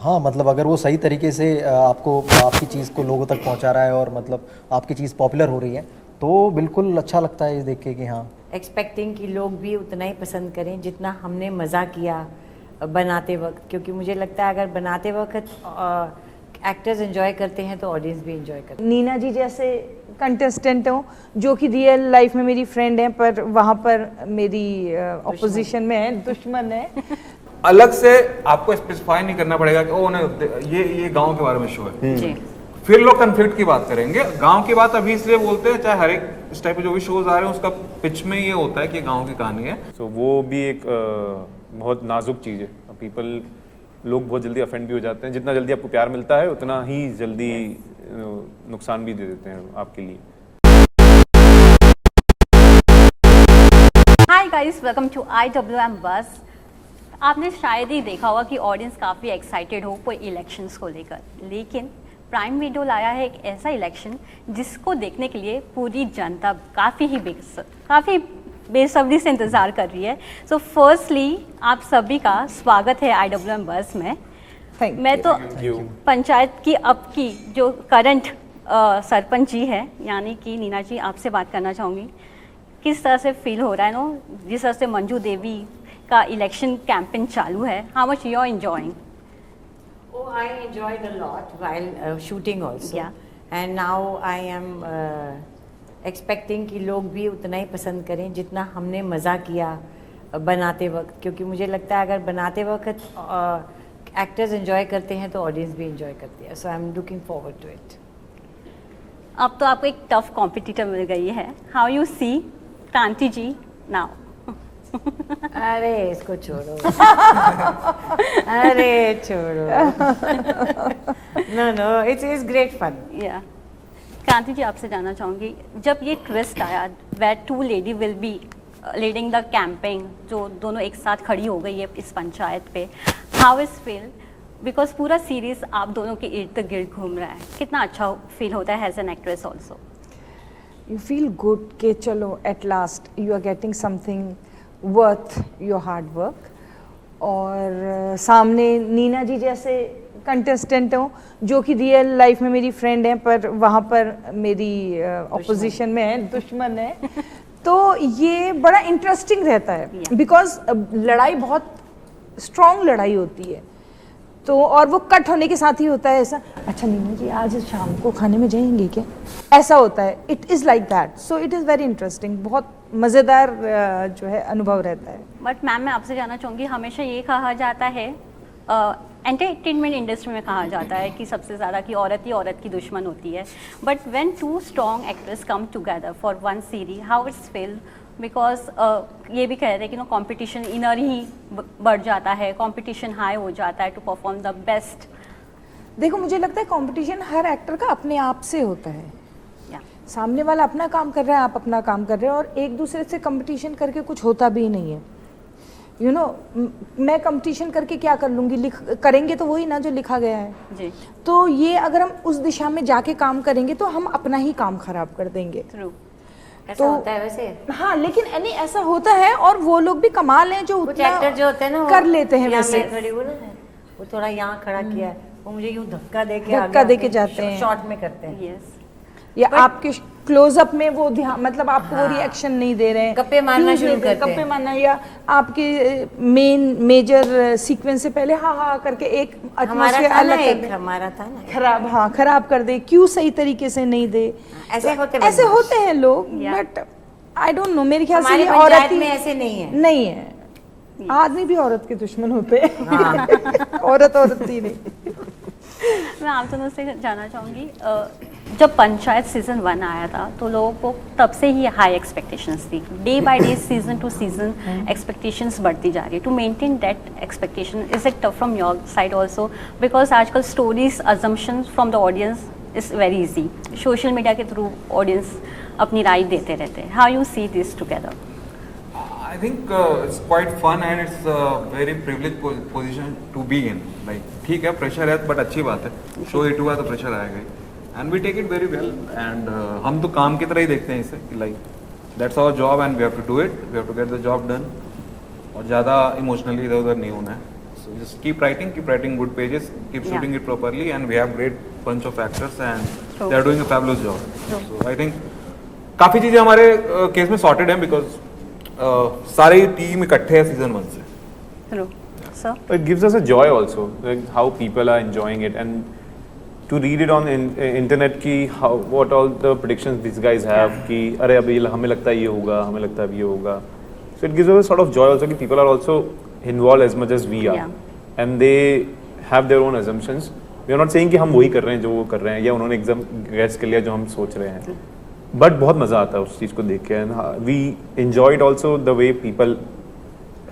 हाँ मतलब अगर वो सही तरीके से आपको आपकी चीज़ को लोगों तक पहुंचा रहा है और मतलब आपकी चीज़ पॉपुलर हो रही है तो बिल्कुल अच्छा लगता है ये देख के कि हाँ एक्सपेक्टिंग कि लोग भी उतना ही पसंद करें जितना हमने मज़ा किया बनाते वक्त, क्योंकि मुझे लगता है अगर बनाते वक्त एक्टर्स एंजॉय करते हैं तो ऑडियंस भी एंजॉय करते हैं। नीना जी जैसे कंटेस्टेंट हो जो कि रियल लाइफ में मेरी फ्रेंड है पर वहाँ पर मेरी ऑपोजिशन में है, दुश्मन है। अलग से आपको स्पेसिफाई नहीं करना पड़ेगा कि ओ नहीं ये गांव के बारे में शो है। जी फिर लोग कन्फ्लिक्ट की बात करेंगे। गांव की बात अभी इसलिए बोलते हैं, चाहे हर एक इस टाइप के जो भी शोज आ रहे हैं उसका पिच में ये होता है कि गांव की कहानी है। सो वो भी एक बहुत नाजुक चीज़ है। पीपल लोग बहुत जल्दी अफेंड भी हो जाते हैं। जितना जल्दी आपको प्यार मिलता है उतना ही जल्दी नुकसान भी दे देते हैं आपके लिए। Hi guys, welcome to IWM Buzz. आपने शायद ही देखा होगा कि ऑडियंस काफ़ी एक्साइटेड हो कोई इलेक्शंस को लेकर, लेकिन प्राइम वीडियो लाया है एक ऐसा इलेक्शन जिसको देखने के लिए पूरी जनता काफ़ी बेसब्री से इंतज़ार कर रही है। सो फर्स्टली आप सभी का स्वागत है IWM बस में। मैं तो पंचायत की अब की जो करंट सरपंच जी है यानी कि नीना जी, आपसे बात करना चाहूँगी। किस तरह से फील हो रहा है नो, जिस तरह से मंजू देवी का इलेक्शन कैंपेन चालू है, how much you are enjoying? Oh, I enjoyed a lot while shooting also. Yeah. And now I am expecting कि लोग भी उतना ही पसंद करें जितना हमने मज़ा किया बनाते वक्त, क्योंकि मुझे लगता है अगर बनाते वक्त एक्टर्स एंजॉय करते हैं तो ऑडियंस भी एंजॉय करती है। So I am looking forward to it. अब तो आपको एक टफ कॉम्पिटिटर मिल गई है। How you C Kranti ji now? अरे इसको छोड़ो अरे छोड़ो नो इट्स ग्रेट फन। या क्रांति जी, आपसे जानना चाहूँगी, जब ये ट्विस्ट आया where two lady will be leading the campaign, जो दोनों एक साथ खड़ी हो गई है इस पंचायत पे, हाउ इज फील? बिकॉज पूरा सीरीज आप दोनों के इर्द गिर्द घूम रहा है, कितना अच्छा फील होता है as an actress also? You feel good कि चलो at last you are getting something worth your hard work. और सामने नीना जी जैसे कंटेस्टेंट हो जो कि रियल लाइफ में मेरी फ्रेंड है पर वहाँ पर मेरी ऑपोजिशन में है, दुश्मन है। तो ये बड़ा इंटरेस्टिंग रहता है बिकॉज लड़ाई बहुत स्ट्रॉन्ग लड़ाई होती है। तो और वो कट होने के साथ ही होता है ऐसा, अच्छा नीना जी आज शाम को खाने में जाएंगे क्या, ऐसा होता है। It is like that, so it is very interesting, बहुत मज़ेदार जो है अनुभव रहता है। बट मैम, मैं आपसे जानना चाहूँगी, हमेशा ये कहा जाता है एंटरटेनमेंट इंडस्ट्री में कहा जाता है कि सबसे ज़्यादा कि औरत ही औरत की दुश्मन होती है। But when two strong actress come together for one series, how it's feel? Because ये भी कह रहे हैं कि नो कंपटीशन इनर ही बढ़ जाता है, कंपटीशन हाई हो जाता है टू परफॉर्म द बेस्ट। देखो मुझे लगता है कंपटीशन हर एक्टर का अपने आप से होता है। सामने वाला अपना काम कर रहा है, आप अपना काम कर रहे हो, और एक दूसरे से कंपटीशन करके कुछ होता भी नहीं है। यू नो, मैं कंपटीशन करके क्या कर लूँगी, करेंगे तो वही ना जो लिखा गया है जी। तो ये अगर हम उस दिशा में जाके काम करेंगे तो हम अपना ही काम खराब कर देंगे। ट्रू। ऐसा होता है वैसे। हाँ, लेकिन नहीं ऐसा होता है, और वो लोग भी कमाल हैं जो कुछ एक्टर जो होते हैं ना कर लेते हैं। वैसे मैं खड़ी हूँ ना, वो थोड़ा यहाँ खड़ा किया है, वो मुझे यूँ धक्का दे के जाते हैं, शॉर्ट में करते हैं। यस। या आपके क्लोजअप में वो ध्यान, मतलब आपको वो रिएक्शन नहीं दे रहे हैं, गप्पे मारना शुरू करते हैं, गप्पे मारना, या आपके मेजर सीक्वेंस से पहले हाँ करके एक एटमॉस्फेयर अलग हमारा था ना खराब कर दे, क्यों सही तरीके से नहीं दे। ऐसे होते हैं लोग। बट आई डोंट नो, मेरे ख्याल से ये औरत में ऐसे नहीं है। आदमी भी औरत के दुश्मन होते हैं। औरत ही नहीं। मैं आप दोनों से जानना चाहूँगी, जब पंचायत सीजन 1 आया था तो लोगों को तब से ही हाई एक्सपेक्टेशंस थी। Day by day, season to season expectations बढ़ती जा रही है। To maintain that expectation, is it tough from your side also? Because आजकल stories assumption from the audience is very easy. Social media के through audience अपनी राय देते रहते हैं। How you see this together? I think it's quite fun and it's a very privileged position to be in. Like ठीक है, pressure है but अच्छी बात है, शो हिट हुआ तो प्रेशर आएगा ही, and we take it very well. And हम तो काम की तरह ही देखते हैं इसे, like that's our job and we have to do it, we have to get the job done, और ज़्यादा इमोशनली इधर उधर नहीं होना है। So just keep writing good pages, keep Yeah. shooting it properly, and we have great bunch of actors and True. they are doing a fabulous job. True. So I think काफी चीजें हमारे case में sorted हैं because सारी team इकट्ठे है season 1 से. True. Sir? It gives us a joy also, like how people are enjoying it, and to read it on internet ki how what all the predictions these guys have कि अरे अभी हमें लगता है ये होगा, हमें लगता है अभी ये होगा. So it gives us a sort of joy also कि people are also involved as much as we are, Yeah. and they have their own assumptions. We are not saying कि हम वही कर रहे हैं जो वो कर रहे हैं या उन्होंने एकदम गैस कर लिया जो हम सोच रहे हैं. बट बहुत मज़ा आता है उस चीज़ को देख के, and we enjoyed also the way people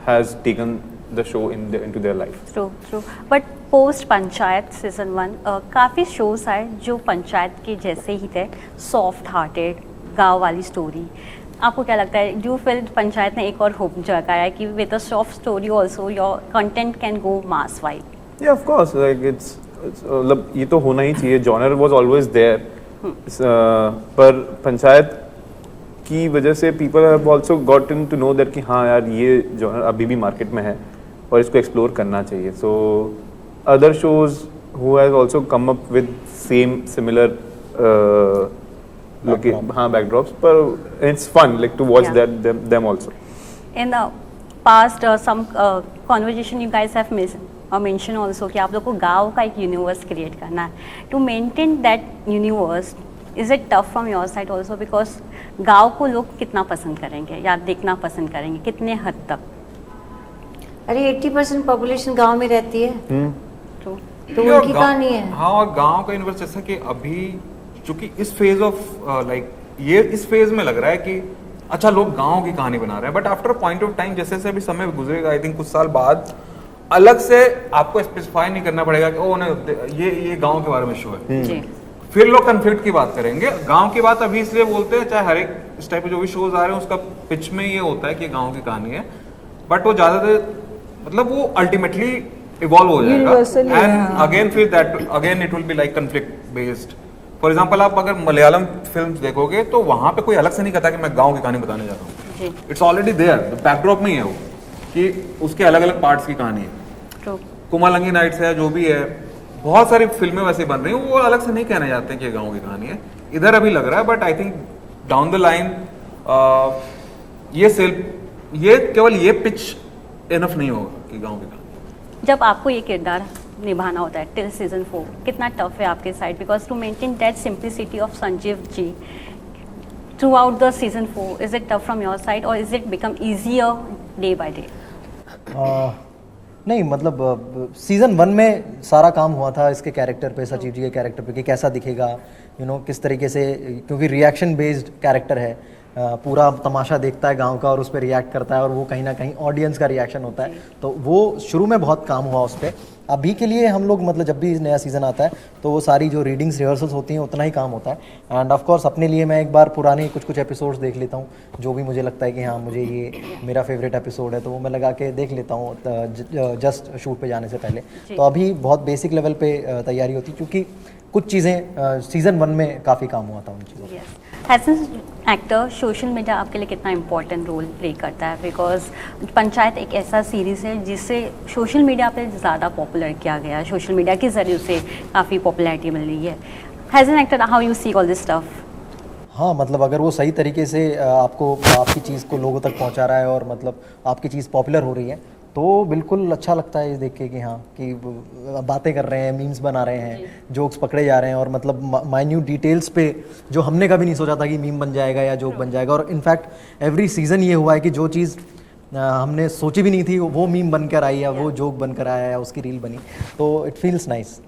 has taken the show into their life. True true. But post Panchayat season 1 काफ़ी शोज आए जो पंचायत के जैसे ही थे, सॉफ्ट हार्टेड गाँव वाली स्टोरी. आपको क्या लगता है, डू फील पंचायत ने एक और होप जगाया है कि with a soft story also your content can go mass wide? या ऑफ कोर्स, लाइक इट्स मतलब ये तो होना ही चाहिए. जॉनर वाज ऑलवेज देयर, पर पंचायत की वजह से people have also gotten to know that कि हाँ यार ये जॉनर अभी भी मार्केट में है और इसको एक्सप्लोर करना चाहिए. So other shows who have also come up with similar हाँ बैकड्रॉप्स, पर it's fun like to watch that them also. In the past, some conversation you guys have mentioned also कि आप लोग को गाँव का एक यूनिवर्स क्रिएट करना है. To maintain that universe is it tough from your side also, because गाँव को लोग कितना पसंद करेंगे या देखना पसंद करेंगे, कितने हद तक? अरे 80% पॉपुलेशन गांव में रहती है, तो और उनकी कहानी है. हाँ, और गांव का यूनिवर्स जैसा कि अभी चूंकि इस फेज ऑफ लाइक ये इस फेज में लग रहा है कि अच्छा लोग गांव की कहानी बना रहे हैं, but after point of time जैसे जैसे अभी समय गुजरेगा, आई थिंक कुछ साल बाद अलग से आपको स्पेसिफाई नहीं करना पड़ेगा कि ओ नहीं ये गांव के बारे में शो है. जी. फिर लोग कन्फ्लिक्ट की बात करेंगे. गांव की बात अभी इसलिए बोलते हैं, चाहे हर एक इस टाइप के जो भी शोज आ रहे हैं उसका पिच में ये होता है कि गांव की कहानी है, बट वो ज्यादातर मतलब वो अल्टीमेटली इवॉल्व हो जाएगा. Universally, एंड हाँ. अगेन फिर that again it will be like conflict based. For example आप अगर मलयालम फिल्म्स देखोगे तो वहां पे कोई अलग से नहीं कहता कि मैं गांव की कहानी बताने जा रहा हूँ. जी. इट्स ऑलरेडी देयर, बैकड्रॉप में ही है वो कि उसके अलग अलग पार्ट्स की कहानी है. ट्रू. कुमालंगी नाइट्स है, जो भी है, बहुत सारी फिल्में वैसे बन रही हैं, वो अलग से नहीं कहने जाते हैं कि गांव की कहानी है. इधर अभी लग रहा है, but I think down the line ये केवल ये पिच इनफ नहीं होगा कि गांव की कहानी. जब आपको ये किरदार निभाना होता है टिल सीजन 4, कितना टफ है आपके side, because to maintain that simplicity of Sanjeev ji through out सीजन 4, is it tough from your side और is it become easier day by day? नहीं मतलब सीज़न 1 में सारा काम हुआ था इसके कैरेक्टर पे, सचिव जी के कैरेक्टर पे कि कैसा दिखेगा, किस तरीके से, क्योंकि रिएक्शन बेस्ड कैरेक्टर है, पूरा तमाशा देखता है गांव का और उस पर रिएक्ट करता है और वो कहीं ना कहीं ऑडियंस का रिएक्शन होता है. तो वो शुरू में बहुत काम हुआ उस पर. अभी के लिए हम लोग मतलब जब भी नया सीज़न आता है तो वो सारी जो रीडिंग्स रिहर्सल्स होती हैं उतना ही काम होता है. एंड ऑफ कोर्स अपने लिए मैं एक बार पुराने कुछ एपिसोड्स देख लेता हूँ, जो भी मुझे लगता है कि हाँ मुझे ये मेरा फेवरेट एपिसोड है, तो वो मैं लगा के देख लेता हूँ जस्ट शूट पे जाने से पहले. तो अभी बहुत बेसिक लेवल पे तैयारी होती है, क्योंकि कुछ चीज़ें सीज़न 1 में काफ़ी काम हुआ था उन चीज़ों पर. As an actor social media आपके लिए कितना इम्पोर्टेंट रोल प्ले करता है? बिकॉज पंचायत एक ऐसा सीरीज़ है जिससे सोशल मीडिया पे ज़्यादा पॉपुलर किया गया है, सोशल मीडिया के ज़रिए से काफ़ी पॉपुलैरिटी मिल रही है. As an actor how you see all this stuff? हाँ मतलब अगर वो सही तरीके से आपकी चीज़ को लोगों तक पहुंचा रहा है और मतलब आपकी चीज़ पॉपुलर हो रही है, तो बिल्कुल अच्छा लगता है ये देख के कि हाँ कि बातें कर रहे हैं, मीम्स बना रहे हैं, जोक्स पकड़े जा रहे हैं, और मतलब माइन्यूट डिटेल्स पे जो हमने कभी नहीं सोचा था कि मीम बन जाएगा या जोक बन जाएगा. और इनफैक्ट एवरी सीज़न ये हुआ है कि जो चीज़ हमने सोची भी नहीं थी वो मीम बनकर आई या वो जोक बनकर आया या उसकी रील बनी, तो इट फील्स नाइस.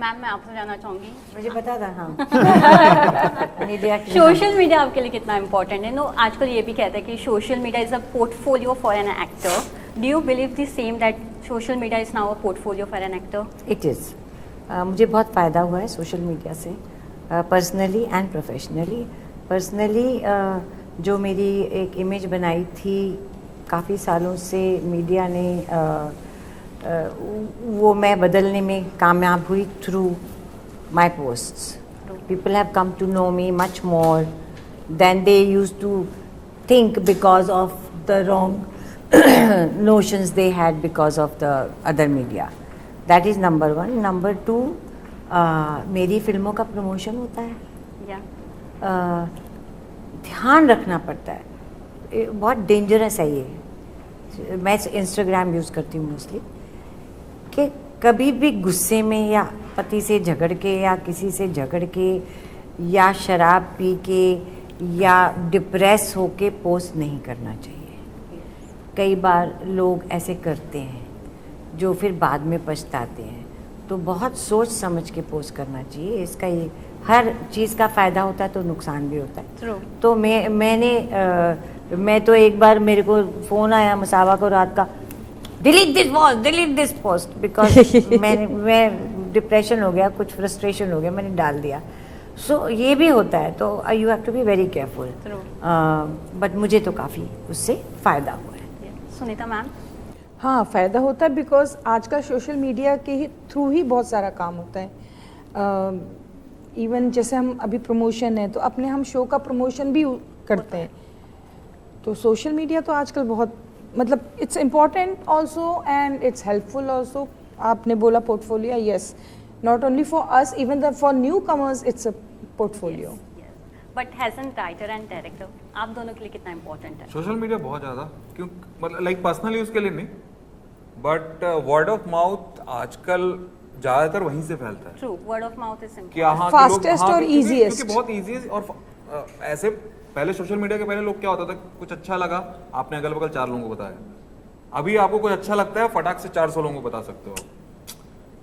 मैम मैं आपसे जानना चाहूँगी, मुझे पता था. हाँ. मीडिया की सोशल मीडिया आपके लिए कितना इम्पोर्टेंट है? नो, आजकल ये भी कहते हैं कि social media is a portfolio for an actor. Do you believe the same that social media is now a portfolio for an actor? It is. मुझे बहुत फ़ायदा हुआ है सोशल मीडिया से, पर्सनली एंड प्रोफेशनली. पर्सनली जो मेरी एक image बनाई थी काफ़ी सालों से मीडिया ने वो मैं बदलने में कामयाब हुई through my posts. People have come to know me much more than they used to think because of the wrong notions they had because of the other media. That is number one. Number two, मेरी फिल्मों का promotion होता है, या ध्यान रखना पड़ता है, बहुत डेंजरस है ये। मैं इंस्टाग्राम यूज़ करती हूँ मोस्टली, कि कभी भी गुस्से में या पति से झगड़ के या किसी से झगड़ के या शराब पी के या डिप्रेस होके पोस्ट नहीं करना चाहिए। कई बार लोग ऐसे करते हैं जो फिर बाद में पछताते हैं, तो बहुत सोच समझ के पोस्ट करना चाहिए। इसका ये हर चीज़ का फ़ायदा होता है तो नुकसान भी होता है। True. तो मैं तो एक बार मेरे को फ़ोन आया मसावा को रात का, डिलीट दिस पोस्ट, बिकॉज मैं डिप्रेशन हो गया, कुछ फ्रस्ट्रेशन हो गया, मैंने डाल दिया। सो ये भी होता है, तो you have to be very careful. True. But मुझे तो काफ़ी उससे फ़ायदा हुआ है। सुनीता मैम, हाँ, फ़ायदा होता है बिकॉज आजकल सोशल मीडिया के ही थ्रू ही बहुत सारा काम होता है। इवन जैसे हम अभी प्रमोशन है तो अपने हम शो का प्रमोशन भी करते हैं, तो सोशल मीडिया तो आजकल बहुत मतलब it's important also and it's helpful also. आपने बोला portfolio, yes, not only for us, even for new commerce it's a portfolio. But has an writer and director, आप दोनों के लिए कितना इंपॉर्टेंट है? सोशल मीडिया बहुत ज़्यादा, क्यों मतलब लाइक पर्सनली यूज़ के लिए नहीं, बट वर्ड ऑफ माउथ आजकल ज़्यादातर वहीं से फैलता है। True, word of mouth is कि हाँ Fastest और easiest। क्योंकि बहुत ईजी है। और ऐसे पहले सोशल मीडिया के पहले लोग क्या होता था, कुछ अच्छा लगा आपने अगल बगल 4 लोगों को बताया। अभी आपको कुछ अच्छा लगता है फटाक से 400 लोगों को बता सकते हो।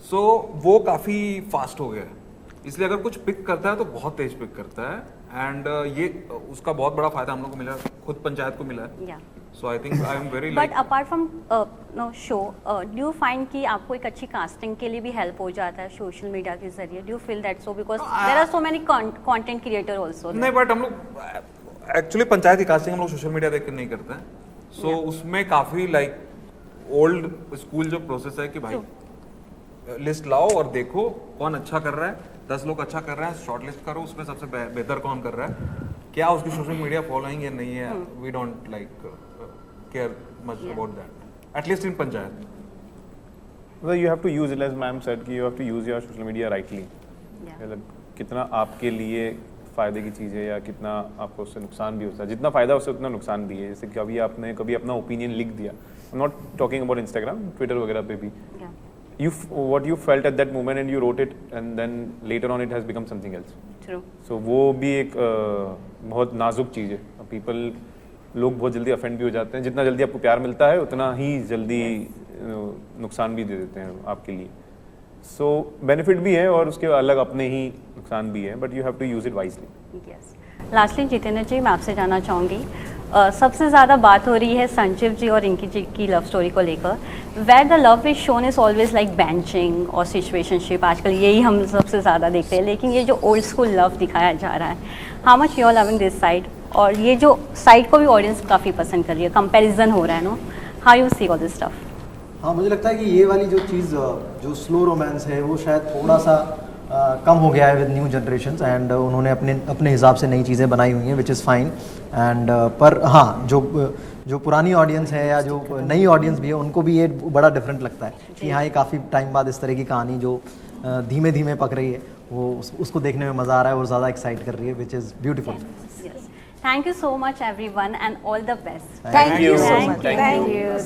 सो वो काफ़ी फास्ट हो गया है, इसलिए अगर कुछ पिक करता है तो बहुत तेज पिक करता है। एंड ये उसका बहुत बड़ा फायदा हम लोग को मिला, खुद पंचायत को मिला है। So I think I am very but apart from no show, do you find कि आपको एक अच्छी कास्टिंग के लिए भी हेल्प हो जाता है सोशल मीडिया के जरिए? Do you feel that so? Because there are so many content creator also. नहीं, बट हम लोग एक्चुअली पंचायत की कास्टिंग हम लोग सोशल मीडिया देख कर नहीं करते हैं। सो उसमें काफ़ी लाइक ओल्ड स्कूल जो प्रोसेस है कि भाई लिस्ट लाओ और देखो कौन अच्छा कर रहा है, 10 लोग अच्छा कर रहे हैं, शॉर्ट लिस्ट करो, उसमें सबसे बेहतर कौन कर रहा है, क्या उसकी सोशल मीडिया फॉलोइंग या नहीं है। We don't like care much about that, at least in Panchayat. Well, you have to use it, as ma'am said, कि you have to use your social media rightly. मतलब कितना आपके लिए फ़ायदे की चीज़ है या कितना आपको उससे नुकसान भी होता है। जितना फ़ायदा उससे उतना नुकसान भी है। जैसे कभी आपने कभी अपना ओपिनियन लिख दिया, not talking about Instagram, Twitter वगैरह पे भी, what you felt at that moment and you wrote it and then later on it has become something else. True. So वो भी एक बहुत नाजुक चीज़ है। लोग बहुत जल्दी अफेंड भी हो जाते हैं। जितना जल्दी आपको प्यार मिलता है उतना ही जल्दी नुकसान भी दे देते हैं आपके लिए। सो बेनिफिट भी है और उसके अलग अपने ही नुकसान भी है, but you have to use it wisely. Yes. Lastly Jitendra ji, मैं आपसे जानना चाहूँगी, सबसे ज़्यादा बात हो रही है संजीव जी और रिंकी जी की लव स्टोरी को लेकर। Where the love is shown is always like benching और सिचुएशनशिप, आजकल यही हम सबसे ज़्यादा देखते हैं। लेकिन ये जो ओल्ड स्कूल लव दिखाया जा रहा है, how much you are loving this side, और ये जो साइड को भी ऑडियंस काफ़ी पसंद कर रही है, कंपैरिजन हो रहा है, no how you see all this stuff? हाँ, मुझे लगता है कि ये वाली जो चीज़ जो स्लो रोमांस है वो शायद थोड़ा सा कम हो गया है विद न्यू जनरेशन्स, एंड उन्होंने अपने हिसाब से नई चीज़ें बनाई हुई हैं, विच इज़ फाइन। एंड पर हाँ, जो पुरानी ऑडियंस है या जो नई ऑडियंस भी है, उनको भी ये बड़ा डिफरेंट लगता है कि हाँ, ये काफ़ी टाइम बाद इस तरह की कहानी जो धीमे धीमे पक रही है, वो उसको देखने में मज़ा आ रहा है और ज़्यादा एक्साइट कर रही है, which is beautiful. Thank you so much everyone and all the best. Thank you so Thank much. you. Thank you.